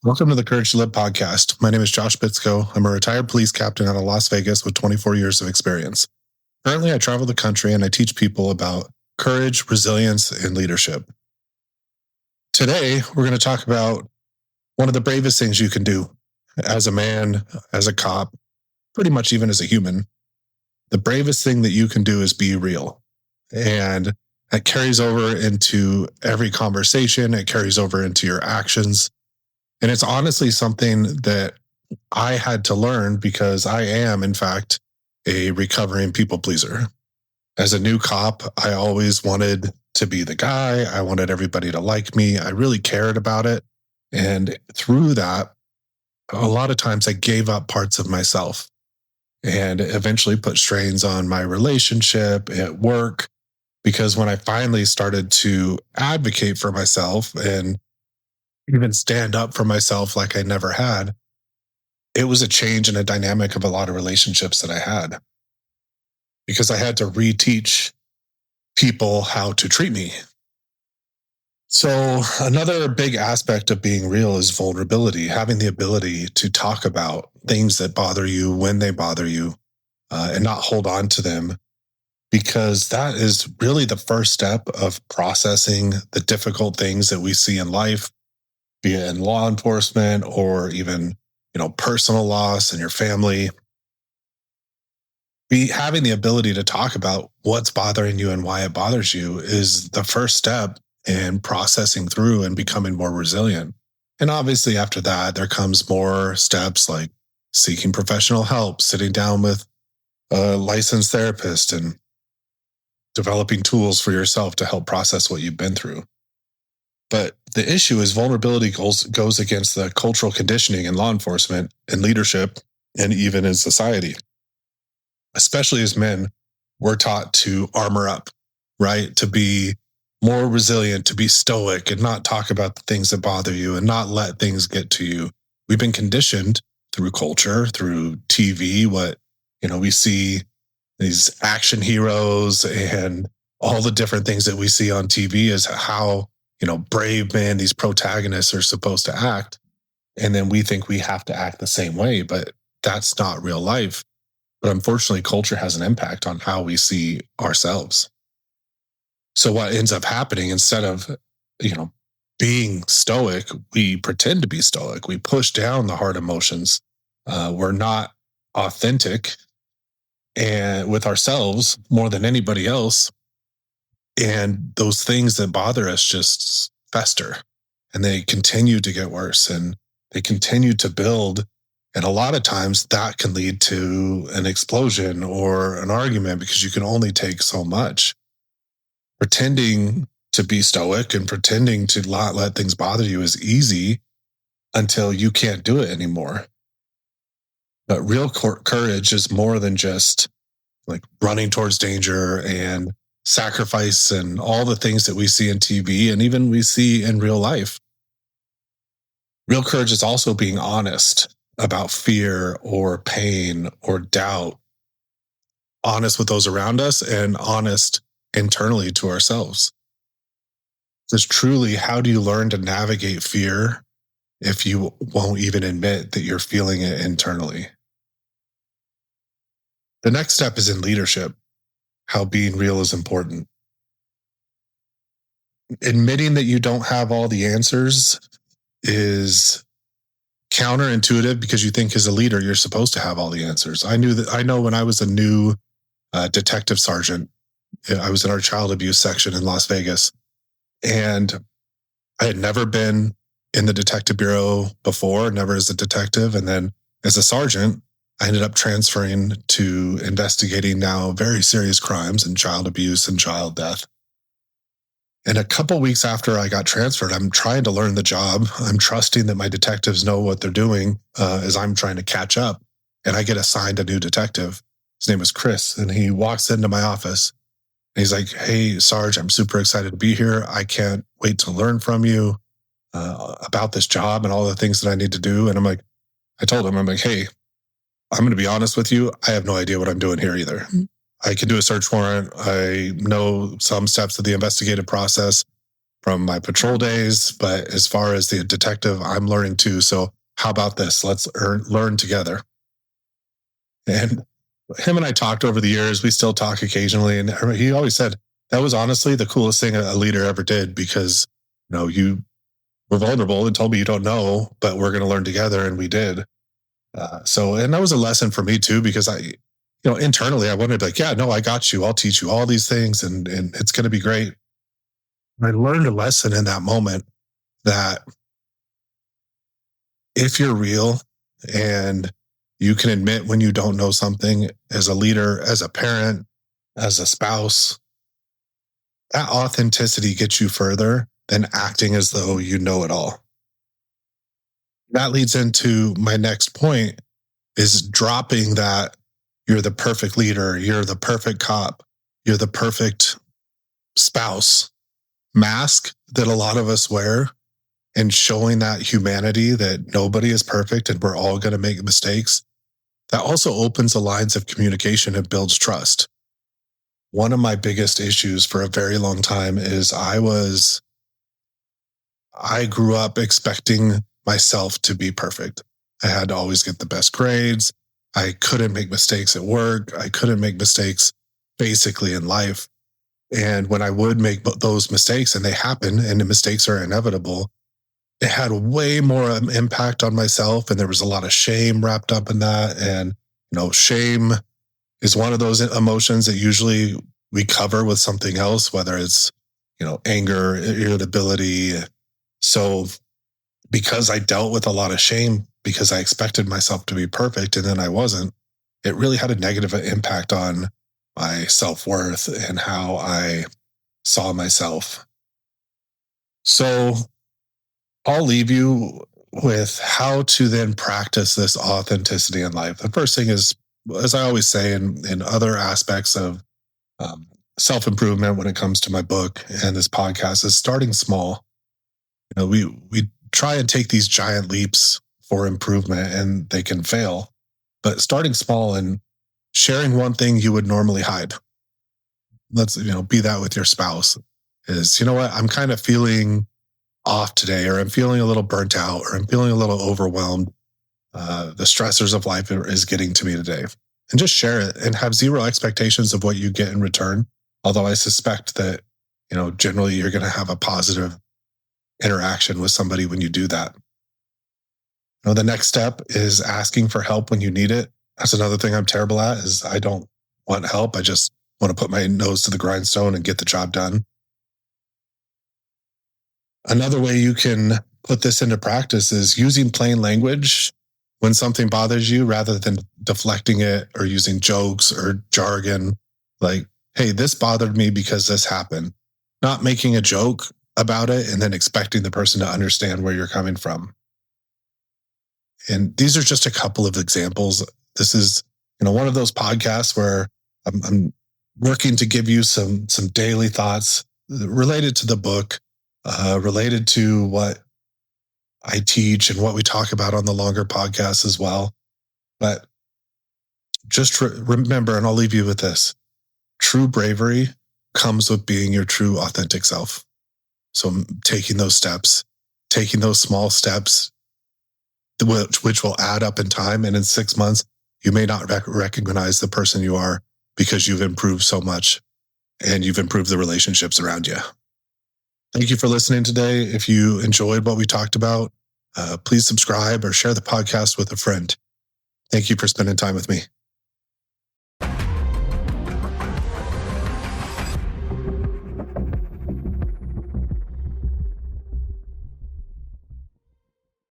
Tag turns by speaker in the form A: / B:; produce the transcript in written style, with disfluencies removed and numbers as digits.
A: Welcome to the Courage to Live podcast. My name is Josh Bitsko. I'm a retired police captain out of Las Vegas with 24 years of experience. Currently, I travel the country and I teach people about courage, resilience, and leadership. Today, we're going to talk about one of the bravest things you can do as a man, as a cop, pretty much even as a human. The bravest thing that you can do is be real. And that carries over into every conversation. It carries over into your actions. And it's honestly something that I had to learn because I am, in fact, a recovering people pleaser. As a new cop, I always wanted to be the guy. I wanted everybody to like me. I really cared about it. And through that, a lot of times I gave up parts of myself and eventually put strains on my relationship at work. Because when I finally started to advocate for myself and even stand up for myself like I never had, it was a change in a dynamic of a lot of relationships that I had because I had to reteach people how to treat me. So another big aspect of being real is vulnerability, having the ability to talk about things that bother you when they bother you and not hold on to them, because that is really the first step of processing the difficult things that we see in life, be it in law enforcement or even, personal loss in your family. Having the ability to talk about what's bothering you and why it bothers you is the first step in processing through and becoming more resilient. And obviously after that, there comes more steps like seeking professional help, sitting down with a licensed therapist and developing tools for yourself to help process what you've been through. But the issue is vulnerability goes against the cultural conditioning in law enforcement and leadership and even in society. Especially as men, we're taught to armor up, right? To be more resilient, to be stoic and not talk about the things that bother you and not let things get to you. We've been conditioned through culture, through TV, we see these action heroes and all the different things that we see on TV is how brave men, these protagonists are supposed to act. And then we think we have to act the same way, but that's not real life. But unfortunately, culture has an impact on how we see ourselves. So what ends up happening, instead of, being stoic, we pretend to be stoic. We push down the hard emotions. We're not authentic and with ourselves more than anybody else. And those things that bother us just fester and they continue to get worse and they continue to build. And a lot of times that can lead to an explosion or an argument because you can only take so much. Pretending to be stoic and pretending to not let things bother you is easy until you can't do it anymore. But real courage is more than just like running towards danger and sacrifice and all the things that we see in TV and even we see in real life. Real courage is also being honest about fear or pain or doubt, honest with those around us and honest internally to ourselves. Because truly, how do you learn to navigate fear if you won't even admit that you're feeling it internally? The next step is in leadership, how being real is important. Admitting that you don't have all the answers is counterintuitive because you think as a leader, you're supposed to have all the answers. I know when I was a new detective sergeant, I was in our child abuse section in Las Vegas, and I had never been in the detective bureau before, never as a detective. And then as a sergeant, I ended up transferring to investigating now very serious crimes and child abuse and child death. And a couple weeks after I got transferred, I'm trying to learn the job. I'm trusting that my detectives know what they're doing as I'm trying to catch up. And I get assigned a new detective. His name is Chris. And he walks into my office. And he's like, "Hey, Sarge, I'm super excited to be here. I can't wait to learn from you about this job and all the things that I need to do." And I told him, I'm like, "Hey, I'm going to be honest with you. I have no idea what I'm doing here either. I can do a search warrant. I know some steps of the investigative process. from my patrol days. But as far as the detective, I'm learning too. So how about this? Let's learn together. And him and I talked over the years. We still talk occasionally. And he always said that was honestly the coolest thing a leader ever did because, you were vulnerable and told me you don't know, but we're going to learn together. And we did. And that was a lesson for me too, because internally I wanted to be like, yeah, no, I got you. I'll teach you all these things and it's going to be great. I learned a lesson in that moment that if you're real and you can admit when you don't know something as a leader, as a parent, as a spouse, that authenticity gets you further than acting as though you know it all. That leads into my next point is dropping that you're the perfect leader, you're the perfect cop, you're the perfect spouse mask that a lot of us wear and showing that humanity that nobody is perfect and we're all going to make mistakes. That also opens the lines of communication and builds trust. One of my biggest issues for a very long time is I grew up expecting myself to be perfect. I had to always get the best grades. I couldn't make mistakes at work. I couldn't make mistakes basically in life. And when I would make those mistakes, and they happen, and the mistakes are inevitable, it had way more impact on myself. And there was a lot of shame wrapped up in that. And, shame is one of those emotions that usually we cover with something else, whether it's, anger, irritability. So because I dealt with a lot of shame because I expected myself to be perfect and then I wasn't, it really had a negative impact on my self-worth and how I saw myself. So I'll leave you with how to then practice this authenticity in life. The first thing is, as I always say in other aspects of um, self-improvement when it comes to my book and this podcast, is starting small. We try and take these giant leaps for improvement and they can fail, but starting small and sharing one thing you would normally hide. Let's, be that with your spouse is, what, I'm kind of feeling off today, or I'm feeling a little burnt out, or I'm feeling a little overwhelmed. The stressors of life is getting to me today. And just share it and have zero expectations of what you get in return. Although I suspect that, generally you're going to have a positive interaction with somebody when you do that. The next step is asking for help when you need it. That's another thing I'm terrible at is I don't want help. I just want to put my nose to the grindstone and get the job done. Another way you can put this into practice is using plain language when something bothers you rather than deflecting it or using jokes or jargon like, hey, this bothered me because this happened. Not making a joke about it and then expecting the person to understand where you're coming from. And these are just a couple of examples. This is, one of those podcasts where I'm working to give you some daily thoughts related to the book, related to what I teach and what we talk about on the longer podcasts as well. But just remember, and I'll leave you with this: true bravery comes with being your true, authentic self. So taking those steps, taking those small steps, which will add up in time. And in 6 months, you may not recognize the person you are because you've improved so much and you've improved the relationships around you. Thank you for listening today. If you enjoyed what we talked about, please subscribe or share the podcast with a friend. Thank you for spending time with me.